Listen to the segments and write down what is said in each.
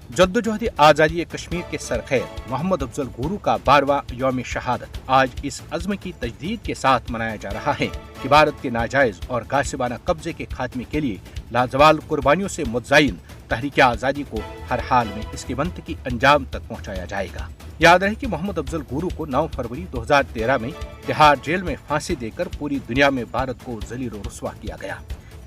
जद्दोजहद आज़ादी कश्मीर के सरखैर मोहम्मद अफजल गुरू का 12वां यौम शहादत आज इस अज़्म की तजदीद के साथ मनाया जा रहा है कि भारत के नाजायज और गासिबाना कब्जे के खात्मे के लिए लाजवाल कुर्बानियों से मुतज़ायिन तहरीक आज़ादी को हर हाल में इसके मंतकी अंजाम तक पहुँचाया जाएगा। याद रहे कि मोहम्मद अफजल गुरू को 9 फरवरी 2013 में तिहाड़ जेल में फांसी देकर पूरी दुनिया में भारत को ज़लील व रुस्वा किया गया।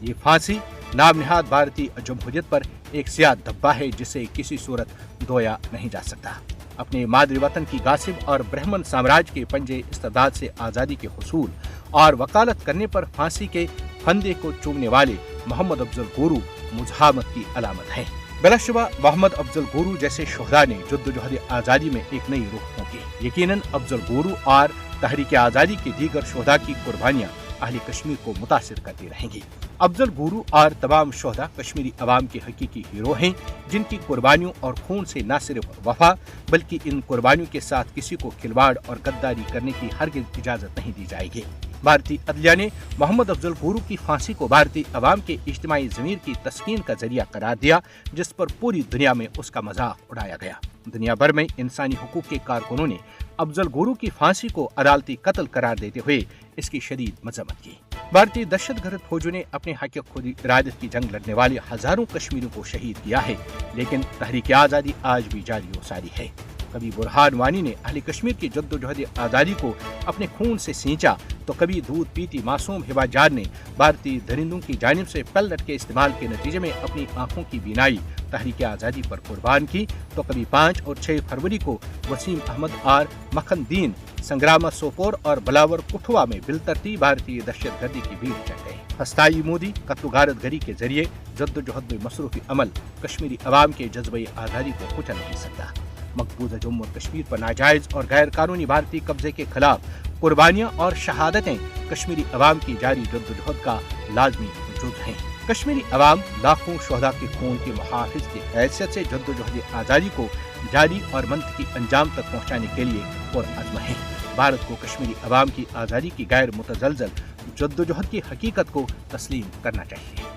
ये फांसी नाम निहाद भारतीय जमहूरियत पर एक सियाह धब्बा है जिसे किसी सूरत धोया नहीं जा सकता। अपने मादरी वतन की गासिब और ब्राह्मण साम्राज्य के पंजे इस्तेदाद से आज़ादी के हुसूल और वकालत करने पर फांसी के फंदे को चूमने वाले मोहम्मद अफजल गुरू मुज़ाहमत की अलामत है। बिलाशुबा मोहम्मद अफजल गुरू जैसे शोहदा ने जद्दोजहद आज़ादी में एक नई रुख फूंकी। यकीनन अफजल गुरू और तहरीक आज़ादी के दीगर शोहदा की कुर्बानियाँ अहले कश्मीर को मुतासिर करती रहेंगी। अफजल गुरू और तमाम शोहदा कश्मीरी अवाम के हकीकी हीरो हैं, जिनकी कुर्बानियों और खून से न सिर्फ वफा बल्कि इन कुर्बानियों के साथ किसी को खिलवाड़ और गद्दारी करने की हरगिज़ इजाज़त नहीं दी जाएगी। भारतीय अदलिया ने मोहम्मद अफजल गुरू की फांसी को भारतीय अवाम के इज्तिमाई ज़मीर की तस्कीन का जरिया करार दिया, जिस पर पूरी दुनिया में उसका मजाक उड़ाया गया। दुनिया भर में इंसानी हुकूक के कारकुनों ने अफजल गुरू की फांसी को अदालती कत्ल करार देते हुए इसकी शदीद मजम्मत की। भारतीय दहशतगर्द फौजों ने अपने हक खुद इरादत की जंग लड़ने वाले हजारों कश्मीरियों को शहीद किया है, लेकिन तहरीक आज़ादी आज भी जारी व सारी है। कभी बुरहान वानी ने अहले कश्मीर की जद्दोजहद आज़ादी को अपने खून से सींचा, तो कभी दूध पीती मासूम हिबाजाद ने भारतीय दरिंदों की जानिब से पेलेट के इस्तेमाल के नतीजे में अपनी आंखों की बीनाई तहरीक आज़ादी पर कुर्बान की, तो कभी 5 और 6 फरवरी को वसीम अहमद और मखनदीन संग्राम सोपोर और बलावर कुठवा में बिलतरतीब भारतीय दहशतगर्दी की भीड़ चढ़ गए। हस्ताई मोदी कत्ल गरी के जरिए जद्दोजहद में मसरूफ़ी अमल कश्मीरी अवाम के जज्बे आज़ादी को कुचल नहीं सकता। मकबूजा जम्मू और कश्मीर पर नाजायज और गैर कानूनी भारतीय कब्जे के खिलाफ कुर्बानियां और शहादतें कश्मीरी अवाम की जारी जद्दोजहद का लाजमी वजूद हैं। कश्मीरी अवाम लाखों शोहदा के खून के मुहाफिज की हैसियत से जद्दोजहद आज़ादी को जारी और मंतकी अंजाम तक पहुँचाने के लिए पुरअज़्म है। भारत को कश्मीरी अवाम की आज़ादी की गैर मुतज़लज़ल जद्दोजहद की हकीकत को तस्लीम करना चाहिए।